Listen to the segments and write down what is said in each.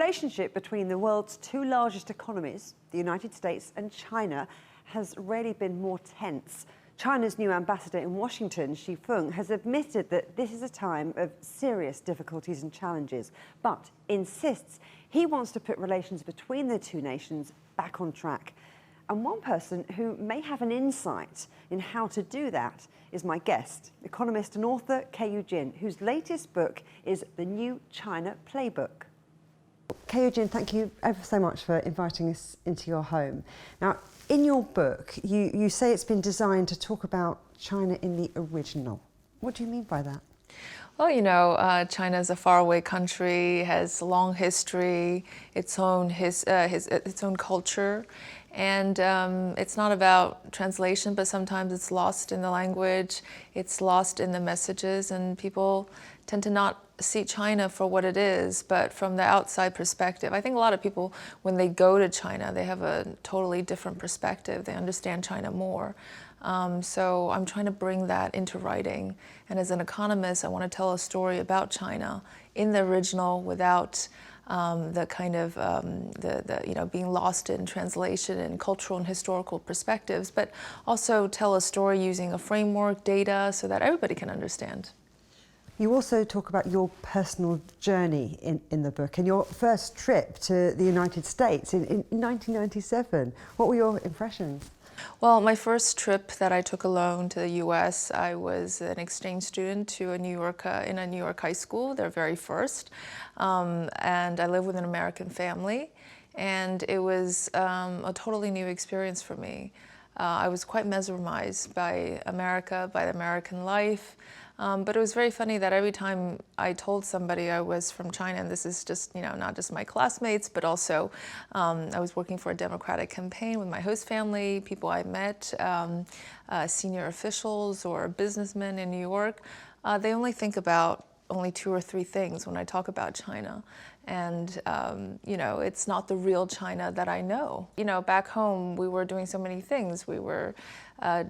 relationship between the world's two largest economies, the United States and China, has rarely been more tense. China's new ambassador in Washington, Xie Feng, has admitted that this is a time of serious difficulties and challenges, but insists he wants to put relations between the two nations back on track. And one person who may have an insight in how to do that is my guest, economist and author Keyu Jin, whose latest book is The New China Playbook. Keyu Jin, thank you ever so much for inviting us into your home. Now, in your book, you say it's been designed to talk about China in the original. What do you mean by that? Well, you know, China is a faraway country, has a long history, its own culture, and it's not about translation, but sometimes it's lost in the language, it's lost in the messages, and people tend to not see China for what it is, but from the outside perspective. I think a lot of people, when they go to China, they have a totally different perspective. They understand China more. So I'm trying to bring that into writing. And as an economist, I want to tell a story about China in the original without the kind of being lost in translation and cultural and historical perspectives, but also tell a story using a framework, data, so that everybody can understand. You also talk about your personal journey in the book and your first trip to the United States in 1997. What were your impressions? Well, my first trip that I took alone to the U.S., I was an exchange student to in a New York high school, their very first, and I lived with an American family, and it was a totally new experience for me. I was quite mesmerized by America, by the American life. But it was very funny that every time I told somebody I was from China, and this is just, you know, not just my classmates, but also I was working for a Democratic campaign with my host family, people I met, senior officials or businessmen in New York, they only think about only 2 or 3 things when I talk about China. And, you know, it's not the real China that I know. You know, back home, we were doing so many things. We were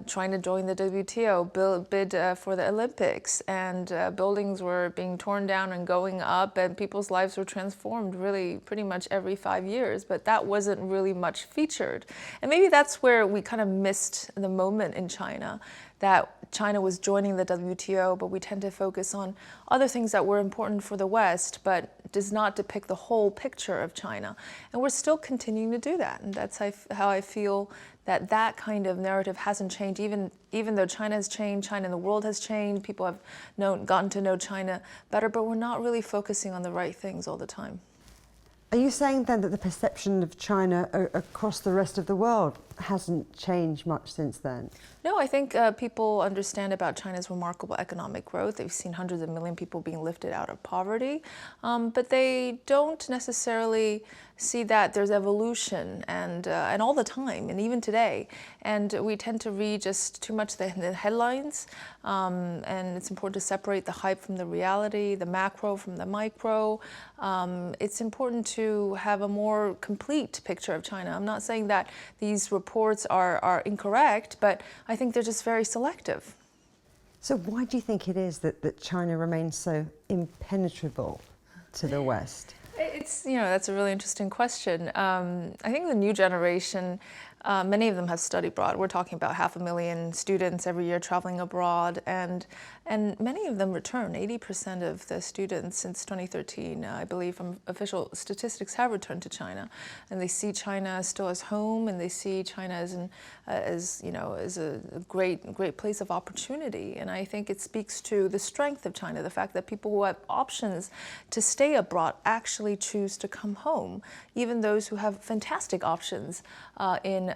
trying to join the WTO, bid for the Olympics, and buildings were being torn down and going up, and people's lives were transformed really pretty much every 5 years, but that wasn't really much featured. And maybe that's where we kind of missed the moment in China, that China was joining the WTO, but we tend to focus on other things that were important for the West, but does not depict the whole picture of China. And we're still continuing to do that. And that's how I feel that kind of narrative hasn't changed, even though China has changed, China in the world has changed, people have gotten to know China better, but we're not really focusing on the right things all the time. Are you saying then that the perception of China across the rest of the world hasn't changed much since then? No, I think people understand about China's remarkable economic growth. They've seen hundreds of million people being lifted out of poverty, but they don't necessarily see that there's evolution and all the time, and even today. And we tend to read just too much the headlines, and it's important to separate the hype from the reality, the macro from the micro. It's important to have a more complete picture of China. I'm not saying that these reports are incorrect, but I think they're just very selective. So why do you think it is that China remains so impenetrable to the West? It's, you know, that's a really interesting question. I think the new generation, many of them have studied abroad. We're talking about 500,000 students every year traveling abroad, and many of them return. 80% of the students since 2013, I believe, from official statistics, have returned to China, and they see China still as home, and they see China as a great place of opportunity. And I think it speaks to the strength of China, the fact that people who have options to stay abroad actually choose to come home, even those who have fantastic options in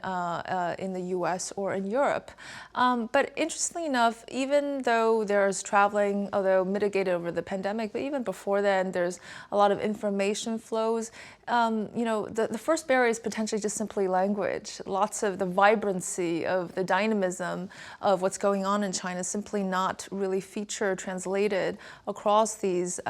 the US or in Europe. But interestingly enough, even though there's traveling, although mitigated over the pandemic, but even before then, there's a lot of information flows. You know, the first barrier is potentially just simply language. Lots of the vibrancy of the dynamism of what's going on in China simply not really featured, translated across these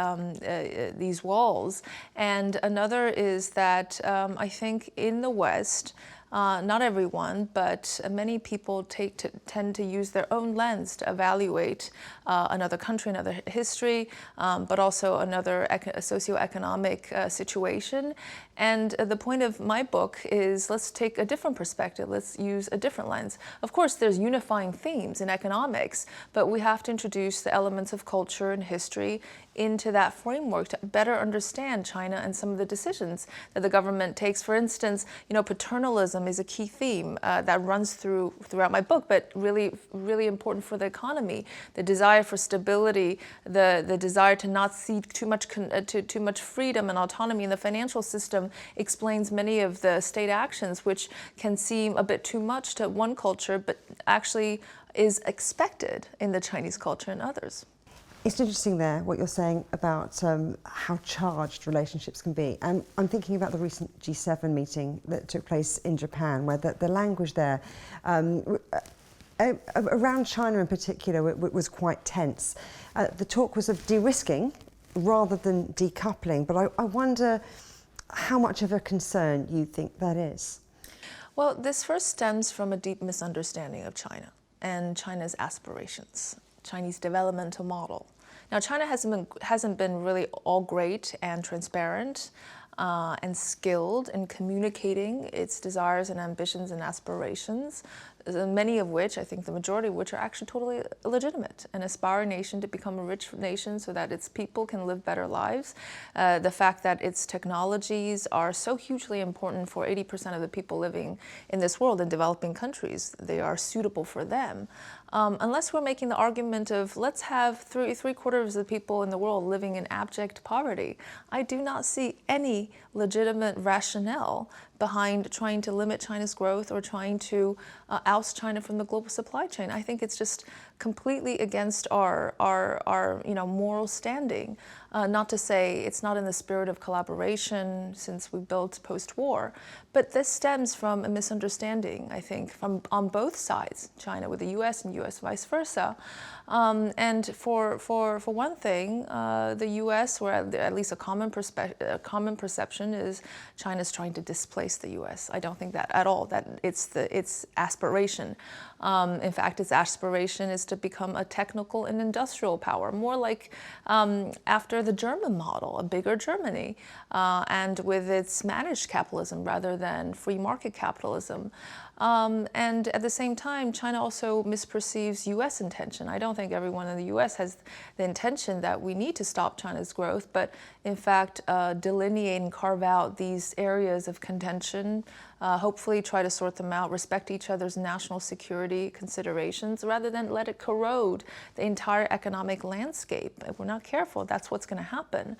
walls. And another is that I think in the West, Not everyone, but many people tend to use their own lens to evaluate another country, another history, but also another socioeconomic situation. And the point of my book is let's take a different perspective. Let's use a different lens. Of course, there's unifying themes in economics, but we have to introduce the elements of culture and history into that framework to better understand China and some of the decisions that the government takes. For instance, paternalism is a key theme that runs throughout my book, but really, really important for the economy. The desire for stability, the desire to not cede too much freedom and autonomy in the financial system explains many of the state actions, which can seem a bit too much to one culture, but actually is expected in the Chinese culture and others. It's interesting there, what you're saying about how charged relationships can be. And I'm thinking about the recent G7 meeting that took place in Japan, where the language there, around China in particular, was quite tense. The talk was of de-risking rather than decoupling, but I wonder how much of a concern you think that is. Well, this first stems from a deep misunderstanding of China and China's aspirations. Chinese developmental model. Now, China hasn't been really all great and transparent and skilled in communicating its desires and ambitions and aspirations, many of which, I think the majority of which, are actually totally legitimate. An aspiring nation to become a rich nation so that its people can live better lives. The fact that its technologies are so hugely important for 80% of the people living in this world in developing countries. They are suitable for them. Unless we're making the argument of let's have three-quarters of the people in the world living in abject poverty, I do not see any legitimate rationale behind trying to limit China's growth or trying to oust China from the global supply chain. I think it's just completely against our moral standing. Not to say it's not in the spirit of collaboration since we built post-war, but this stems from a misunderstanding, I think, on both sides, China with the U.S. and U.S. vice versa. And for one thing, the U.S., or at least a common perception, is China's trying to displace the U.S. I don't think that at all. That it's aspiration. In fact, its aspiration is to become a technical and industrial power, more like after the German model, a bigger Germany, and with its managed capitalism rather than free market capitalism. And at the same time, China also misperceives U.S. intention. I don't think everyone in the U.S. has the intention that we need to stop China's growth, but in fact, delineate and carve out these areas of contention, hopefully try to sort them out, respect each other's national security considerations, rather than let it corrode the entire economic landscape. If we're not careful, that's what's going to happen.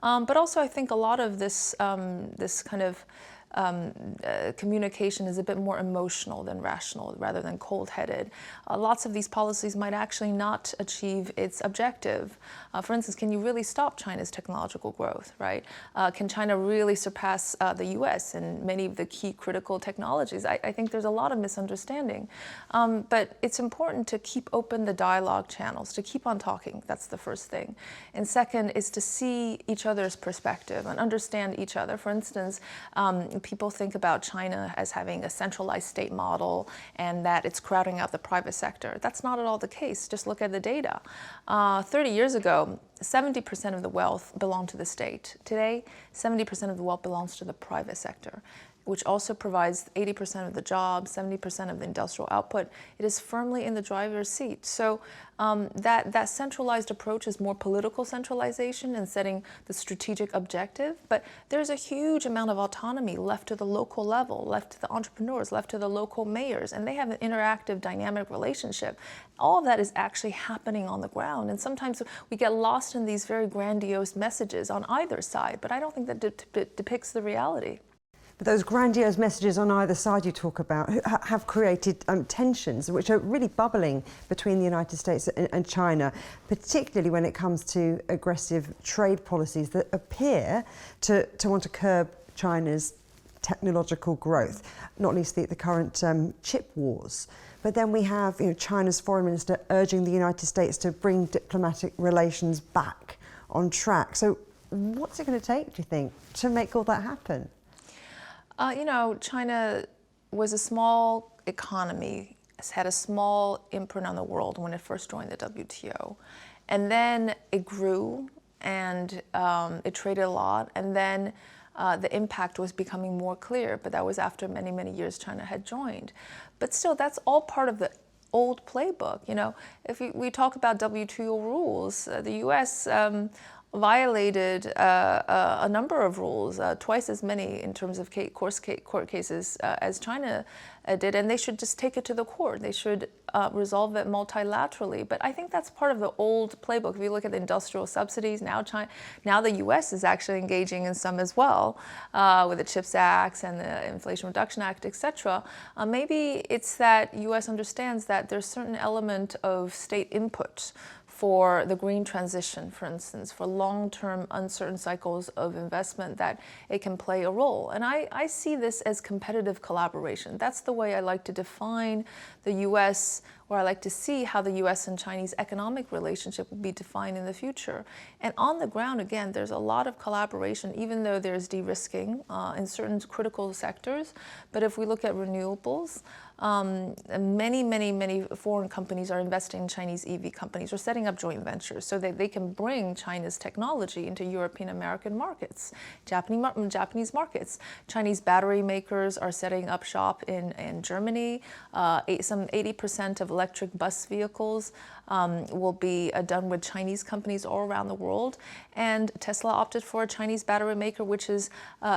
But also, I think a lot of this kind of communication is a bit more emotional than rational, rather than cold-headed. Lots of these policies might actually not achieve its objective. For instance, can you really stop China's technological growth, right? Can China really surpass the U.S. in many of the key critical technologies? I think there's a lot of misunderstanding. But it's important to keep open the dialogue channels, to keep on talking. That's the first thing. And second is to see each other's perspective and understand each other. For instance, people think about China as having a centralized state model and that it's crowding out the private sector. That's not at all the case. Just look at the data. 30 years ago, 70% of the wealth belonged to the state. Today, 70% of the wealth belongs to the private sector, which also provides 80% of the jobs, 70% of the industrial output. It is firmly in the driver's seat. So that centralized approach is more political centralization and setting the strategic objective, but there's a huge amount of autonomy left to the local level, left to the entrepreneurs, left to the local mayors, and they have an interactive, dynamic relationship. All of that is actually happening on the ground, and sometimes we get lost in these very grandiose messages on either side, but I don't think that depicts the reality. But those grandiose messages on either side you talk about have created tensions which are really bubbling between the United States and China, particularly when it comes to aggressive trade policies that appear to want to curb China's technological growth, not least the current chip wars. But then we have China's foreign minister urging the United States to bring diplomatic relations back on track. So what's it going to take, do you think, to make all that happen? China was a small economy, had a small imprint on the world when it first joined the WTO. And then it grew and it traded a lot. And then the impact was becoming more clear, but that was after many, many years China had joined. But still, that's all part of the old playbook. You know, if we talk about WTO rules, the U.S. Violated a number of rules, twice as many in terms of court cases as China did, and they should just take it to the court. They should resolve it multilaterally. But I think that's part of the old playbook. If you look at the industrial subsidies, now the U.S. is actually engaging in some as well, with the CHIPS Act and the Inflation Reduction Act, etc. Maybe it's that U.S. understands that there's a certain element of state input for the green transition, for instance, for long-term uncertain cycles of investment, that it can play a role. And I see this as competitive collaboration. That's the way I like to define the U.S., or I like to see how the U.S. and Chinese economic relationship will be defined in the future. And on the ground, again, there's a lot of collaboration, even though there's de-risking in certain critical sectors. But if we look at renewables, many foreign companies are investing in Chinese EV companies or setting up joint ventures so that they can bring China's technology into European American markets, Japanese markets. Chinese battery makers are setting up shop in Germany. Some 80% of electric bus vehicles will be done with Chinese companies all around the world. And Tesla opted for a Chinese battery maker, which is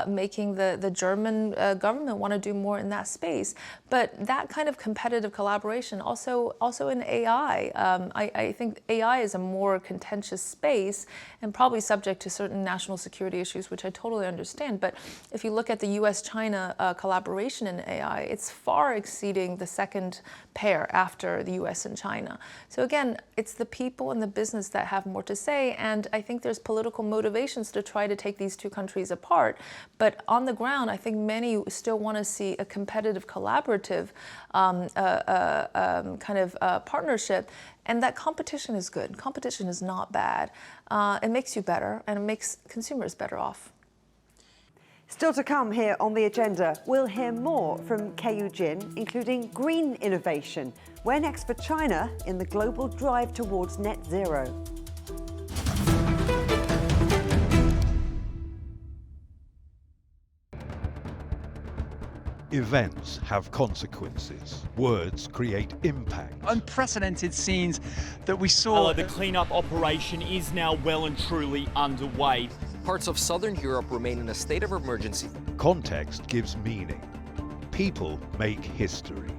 making the German government want to do more in that space. But that kind of competitive collaboration, also in AI, I think AI is a more contentious space and probably subject to certain national security issues, which I totally understand. But if you look at the US-China collaboration in AI, it's far exceeding the second pair after the US and China. So again, it's the people and the business that have more to say, and I think there's political motivations to try to take these two countries apart. But on the ground, I think many still want to see a competitive, collaborative kind of partnership, and that competition is good. Competition is not bad. It makes you better, and it makes consumers better off. Still to come here on the agenda, we'll hear more from Keyu Jin, including green innovation. Where next for China in the global drive towards net zero? Events have consequences. Words create impact. Unprecedented scenes that we saw. The cleanup operation is now well and truly underway. Parts of southern Europe remain in a state of emergency. Context gives meaning. People make history.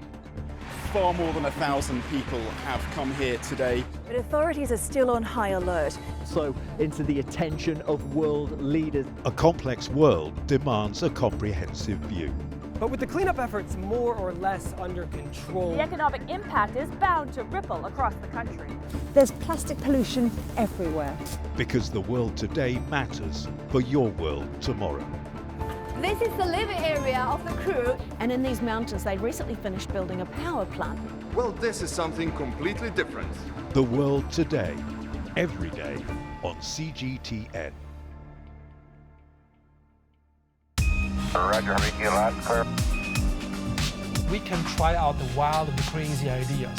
Far more than 1,000 people have come here today. But authorities are still on high alert. So into the attention of world leaders. A complex world demands a comprehensive view. But with the cleanup efforts more or less under control, the economic impact is bound to ripple across the country. There's plastic pollution everywhere. Because the world today matters for your world tomorrow. This is the living area of the crew. And in these mountains, they recently finished building a power plant. Well, this is something completely different. The world today, every day on CGTN. Roger, making a last clear. We can try out the wild and crazy ideas.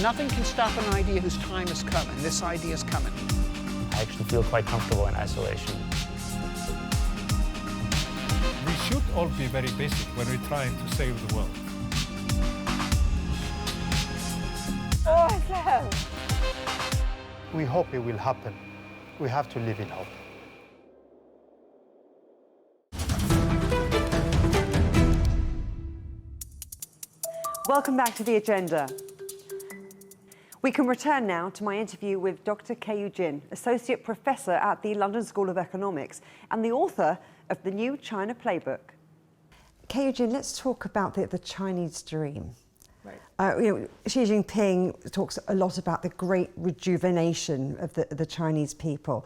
Nothing can stop an idea whose time is coming. This idea is coming. I actually feel quite comfortable in isolation. We should all be very basic when we're trying to save the world. Awesome! We hope it will happen. We have to live in hope. Welcome back to the agenda. We can return now to my interview with Dr. Keyu Jin, Associate Professor at the London School of Economics and the author of the new China Playbook. Keyu Jin, let's talk about the Chinese dream. Right. Xi Jinping talks a lot about the great rejuvenation of the Chinese people.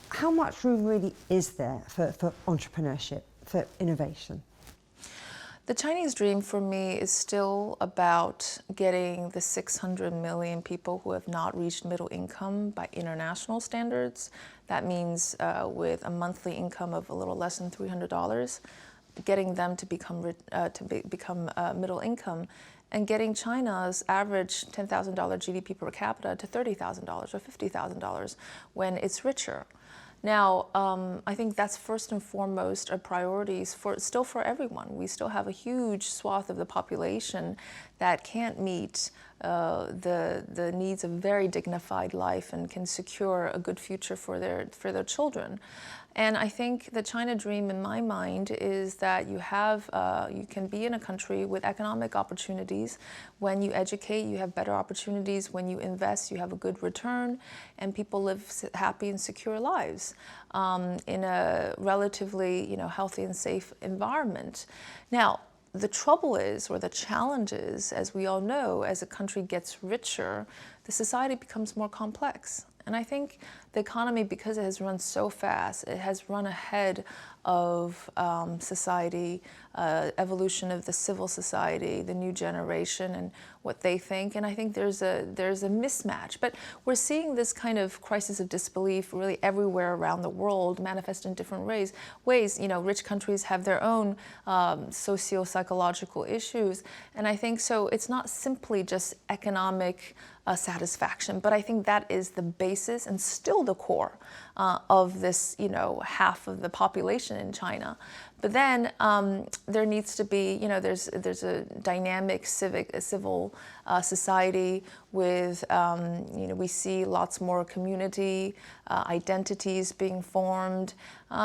How much room really is there for entrepreneurship, for innovation? The Chinese dream for me is still about getting the 600 million people who have not reached middle income by international standards. That means with a monthly income of a little less than $300. getting them to become middle income, and getting China's average $10,000 GDP per capita to $30,000 or $50,000 when it's richer. Now, I think that's first and foremost a priority still for everyone. We still have a huge swath of the population that can't meet the needs of very dignified life and can secure a good future for their children. And I think the China dream, in my mind, is that you can be in a country with economic opportunities. When you educate, you have better opportunities. When you invest, you have a good return, and people live happy and secure lives in a relatively, healthy and safe environment. Now, the trouble is, or the challenge is, as we all know, as a country gets richer, the society becomes more complex. And I think the economy, because it has run so fast, it has run ahead of society, evolution of the civil society, the new generation, and what they think. And I think there's a mismatch. But we're seeing this kind of crisis of disbelief really everywhere around the world, manifest in different ways. Rich countries have their own socio-psychological issues. And I think so it's not simply just economic satisfaction, but I think that is the basis and still the core of this, half of the population in China. But then there needs to be, there's a dynamic civil society with, we see lots more community identities being formed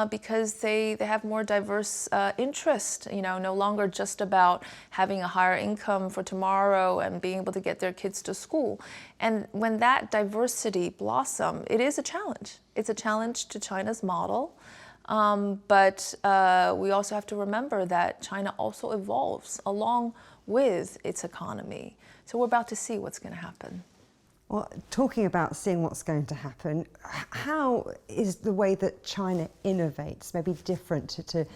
because they have more diverse interest, no longer just about having a higher income for tomorrow and being able to get their kids to school. And when that diversity blossoms, it is a challenge. It's a challenge to China's model. But we also have to remember that China also evolves along with its economy. So we're about to see what's going to happen. Well, talking about seeing what's going to happen, how is the way that China innovates maybe different to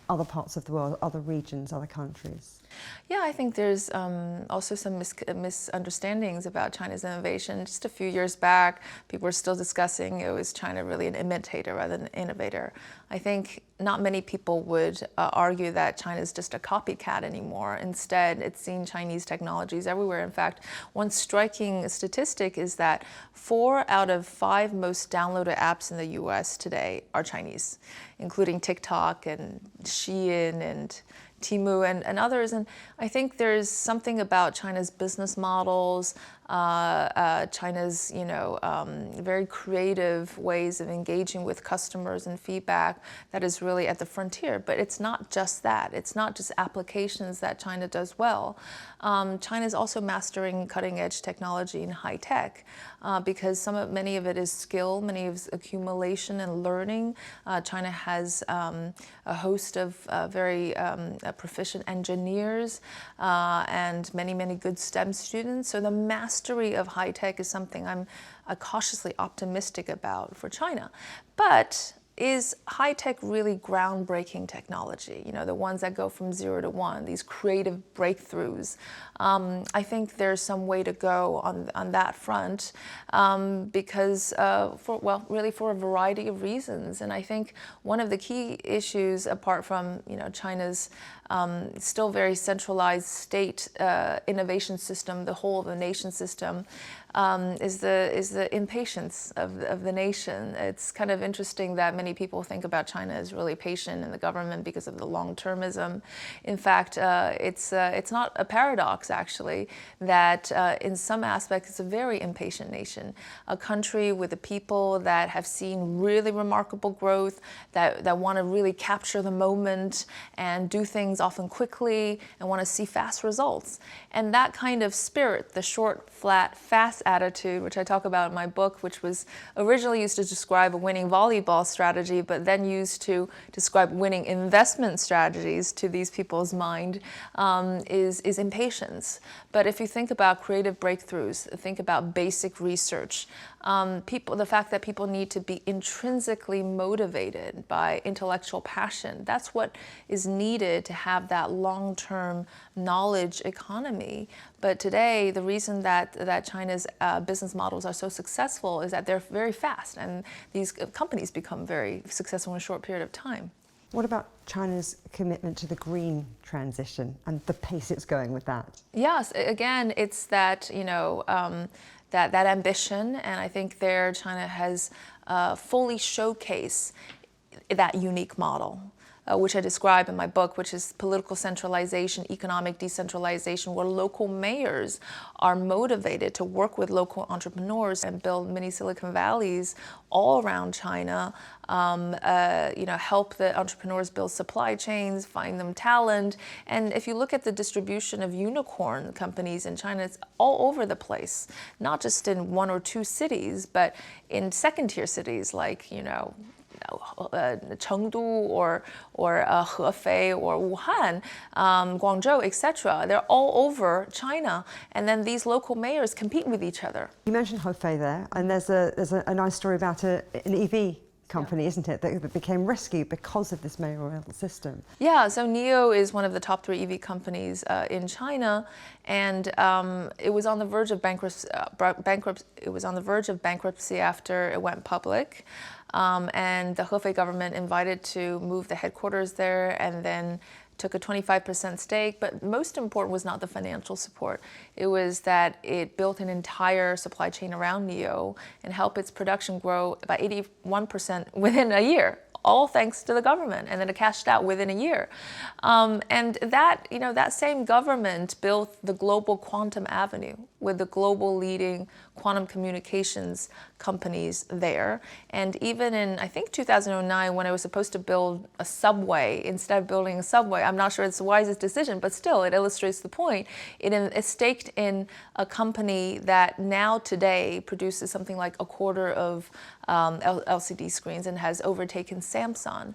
other parts of the world, other regions, other countries? Yeah, I think there's also some misunderstandings about China's innovation. Just a few years back, people were still discussing, is China really an imitator rather than an innovator? I think not many people would argue that China is just a copycat anymore. Instead, it's seen Chinese technologies everywhere. In fact, one striking statistic is that 4 out of 5 most downloaded apps in the US today are Chinese, including TikTok and Shein and Temu and others. And I think there's something about China's business models, China's very creative ways of engaging with customers and feedback that is really at the frontier. But it's not just that. It's not just applications that China does well. China is also mastering cutting-edge technology and high tech because many of it is skill, many of it is accumulation and learning. China has a host of very proficient engineers and many good STEM students. So the mastery of high tech is something I'm cautiously optimistic about for China. But is high tech really groundbreaking technology? The ones that go from 0 to 1, these creative breakthroughs. I think there's some way to go on that front because for a variety of reasons. And I think one of the key issues, apart from China's still very centralized state innovation system, the whole of the nation system, is the impatience of the nation. It's kind of interesting that many people think about China as really patient in the government because of the long-termism. In fact, it's not a paradox, actually, that in some aspects it's a very impatient nation, a country with a people that have seen really remarkable growth, that want to really capture the moment and do things often quickly and want to see fast results. And that kind of spirit, the short, flat, fast attitude, which I talk about in my book, which was originally used to describe a winning volleyball strategy, but then used to describe winning investment strategies to these people's mind, is impatience. But if you think about creative breakthroughs, think about basic research, the fact that people need to be intrinsically motivated by intellectual passion, that's what is needed to have that long-term knowledge economy. But today, the reason that China's business models are so successful is that they're very fast, and these companies become very successful in a short period of time. What about China's commitment to the green transition and the pace it's going with that? Yes, again, it's that, that ambition, and I think there China has fully showcased that unique model. Which I describe in my book, which is political centralization, economic decentralization, where local mayors are motivated to work with local entrepreneurs and build mini Silicon Valleys all around China, help the entrepreneurs build supply chains, find them talent. And if you look at the distribution of unicorn companies in China, it's all over the place, not just in 1 or 2 cities, but in second-tier cities like, Chengdu or Hefei or Wuhan, Guangzhou, etc. They're all over China, and then these local mayors compete with each other. You mentioned Hefei there, and there's a nice story about an EV company, isn't it, that became rescued because of this mayoral system? Yeah, so NIO is one of the top 3 EV companies in China, and it was on the verge of bankruptcy. It was on the verge of bankruptcy after it went public. And the Hefei government invited to move the headquarters there, and then took a 25% stake. But most important was not the financial support. It was that it built an entire supply chain around NIO and helped its production grow by 81% within a year, all thanks to the government, and then it cashed out within a year. And that, that same government built the global quantum avenue with the global leading quantum communications companies there. And even in, I think, 2009, when it was supposed to build a subway, instead of building a subway, I'm not sure it's the wisest decision, but still, it illustrates the point. It staked in a company that now today produces something like 1/4 of LCD screens and has overtaken Samsung.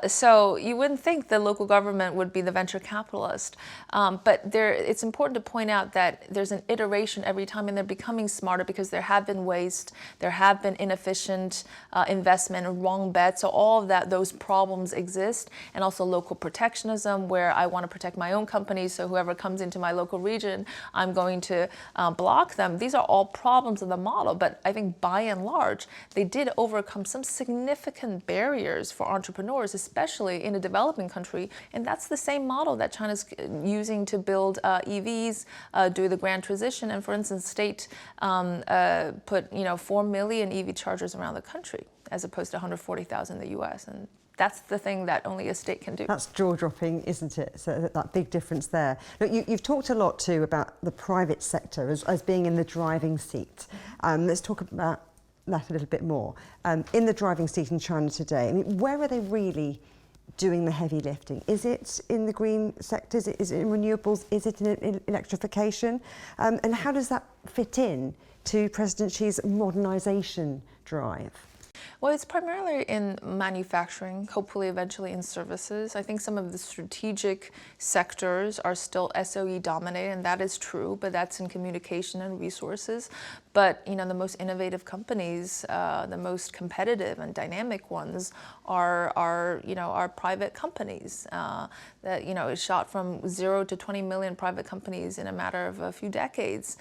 So you wouldn't think the local government would be the venture capitalist, but it's important to point out that there's an iteration every time, and they're becoming smarter because there have been waste, there have been inefficient investment and wrong bets. So all of those problems exist, and also local protectionism, where I want to protect my own companies, so whoever comes into my local region, I'm going to block them. These are all problems of the model, but I think by and large, they did overcome some significant barriers for entrepreneurs, especially in a developing country, and that's the same model that China's using to build EVs, do the grand transition, and for instance, state put 4 million EV chargers around the country, as opposed to 140,000 in the US, and that's the thing that only a state can do. That's jaw-dropping, isn't it? So that big difference there. Look, you've talked a lot too about the private sector as being in the driving seat. Let's talk about that a little bit more. In the driving seat in China today, I mean, where are they really doing the heavy lifting? Is it in the green sectors? Is it in renewables? Is it in electrification? And how does that fit in to President Xi's modernisation drive? Well, it's primarily in manufacturing, hopefully eventually in services. I think some of the strategic sectors are still SOE dominated, and that is true, but that's in communication and resources. But the most innovative companies, the most competitive and dynamic ones are private companies. That it shot from 0 to 20 million private companies in a matter of a few decades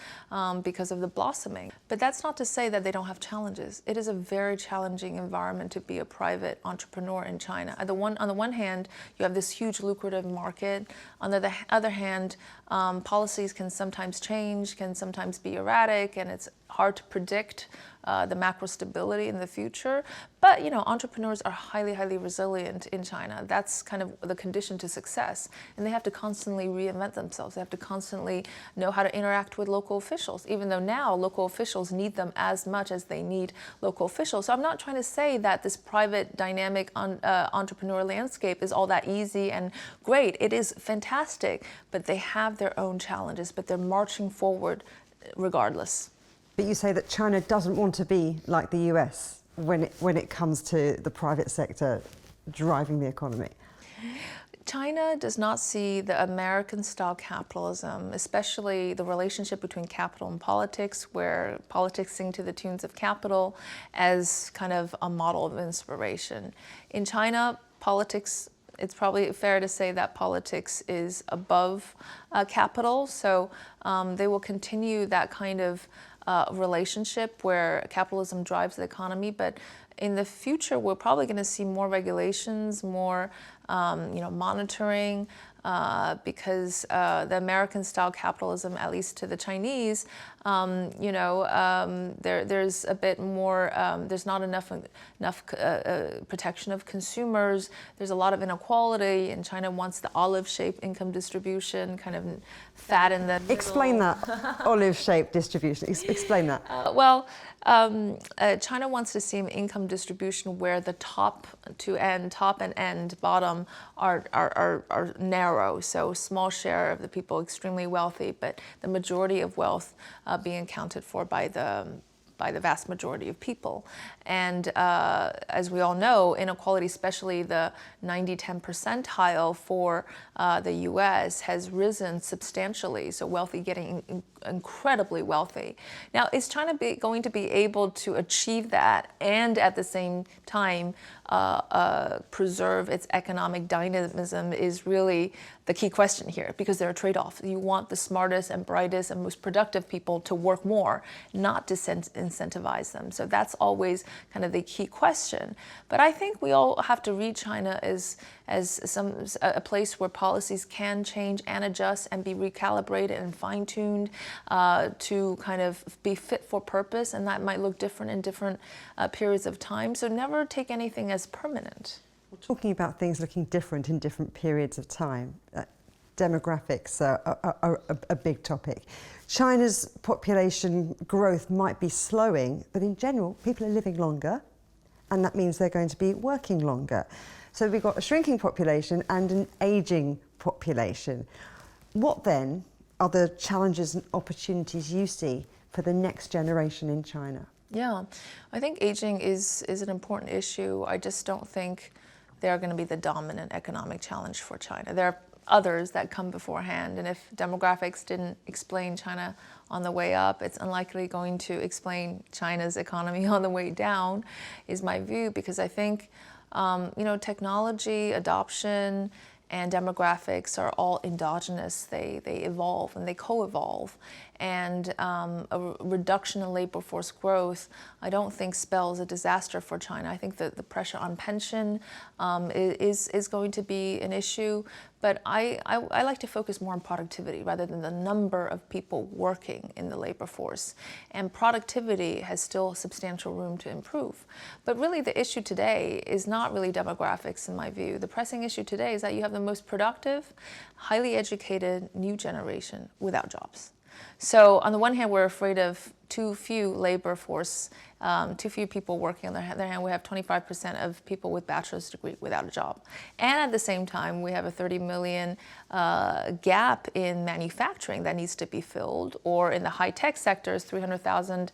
because of the blossoming. But that's not to say that they don't have challenges. It is a very challenging environment to be a private entrepreneur in China. On the one hand, you have this huge lucrative market. On the other hand, policies can sometimes change, can sometimes be erratic, and it's hard to predict the macro stability in the future. But entrepreneurs are highly, highly resilient in China. That's kind of the condition to success. And they have to constantly reinvent themselves. They have to constantly know how to interact with local officials, even though now local officials need them as much as they need local officials. So I'm not trying to say that this private, dynamic entrepreneur landscape is all that easy and great. It is fantastic, but they have their own challenges, but they're marching forward regardless. But you say that China doesn't want to be like the US when it comes to the private sector driving the economy. China does not see the American-style capitalism, especially the relationship between capital and politics, where politics sing to the tunes of capital, as kind of a model of inspiration. In China, politics, it's probably fair to say that politics is above capital, so they will continue that kind of relationship where capitalism drives the economy, but in the future, we're probably going to see more regulations, more monitoring, because the American-style capitalism, at least to the Chinese, there's a bit more. There's not enough protection of consumers. There's a lot of inequality, and China wants the olive-shaped income distribution, kind of fat in the middle. Explain that olive-shaped distribution. Explain that. China wants to see an income distribution where the top and end, bottom are narrow. So small share of the people extremely wealthy, but the majority of wealth being accounted for by the vast majority of people. And as we all know, inequality, especially the 90-10 percentile for the US, has risen substantially, so wealthy getting incredibly wealthy. Now, is China going to be able to achieve that and at the same time preserve its economic dynamism is really the key question here, because there are trade-offs. You want the smartest and brightest and most productive people to work more, not to incentivize them. So that's always kind of the key question. But I think we all have to read China as a place where policies can change and adjust and be recalibrated and fine-tuned to kind of be fit for purpose, and that might look different in different periods of time. So never take anything as permanent. We're talking about things looking different in different periods of time. Demographics are a big topic. China's population growth might be slowing, but in general, people are living longer, and that means they're going to be working longer. So we've got a shrinking population and an ageing population. What then are the challenges and opportunities you see for the next generation in China? Yeah, I think aging is an important issue. I just don't think they're going to be the dominant economic challenge for China. There are others that come beforehand, and if demographics didn't explain China on the way up, it's unlikely going to explain China's economy on the way down, is my view, because I think technology adoption and demographics are all endogenous. They evolve and they co-evolve. And a reduction in labor force growth, I don't think spells a disaster for China. I think that the pressure on pension is going to be an issue. But I like to focus more on productivity rather than the number of people working in the labor force. And productivity has still substantial room to improve. But really the issue today is not really demographics in my view. The pressing issue today is that you have the most productive, highly educated new generation without jobs. So on the one hand, we're afraid of too few labor force, too few people working. On the other hand, we have 25% of people with bachelor's degree without a job. And at the same time, we have a 30 million gap in manufacturing that needs to be filled, or in the high-tech sectors, 300,000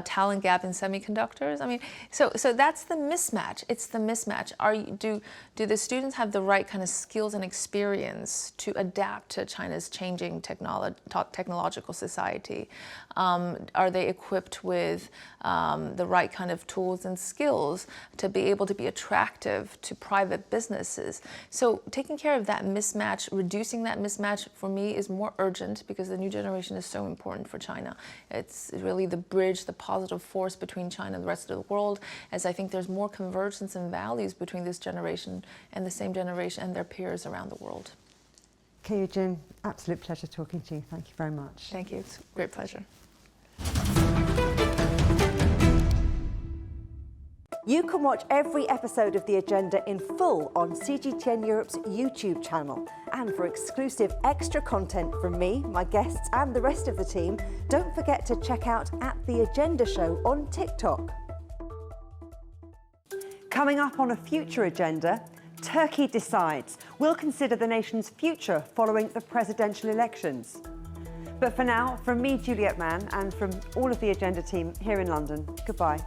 talent gap in semiconductors. I mean, so that's the mismatch. It's the mismatch. Do the students have the right kind of skills and experience to adapt to China's changing technological society? Are they equipped with the right kind of tools and skills to be able to be attractive to private businesses? So taking care of that mismatch, reducing that mismatch, for me is more urgent, because the new generation is so important for China. It's really the bridge, the positive force between China and the rest of the world, as I think there's more convergence in values between this generation and the same generation and their peers around the world. Keyu Jin, absolute pleasure talking to you. Thank you very much. Thank you. It's a great pleasure. You can watch every episode of The Agenda in full on CGTN Europe's YouTube channel. And for exclusive extra content from me, my guests and the rest of the team, don't forget to check out The Agenda Show on TikTok. Coming up on a future agenda, Turkey decides. We'll consider the nation's future following the presidential elections. But for now, from me, Juliet Mann, and from all of the Agenda team here in London, goodbye.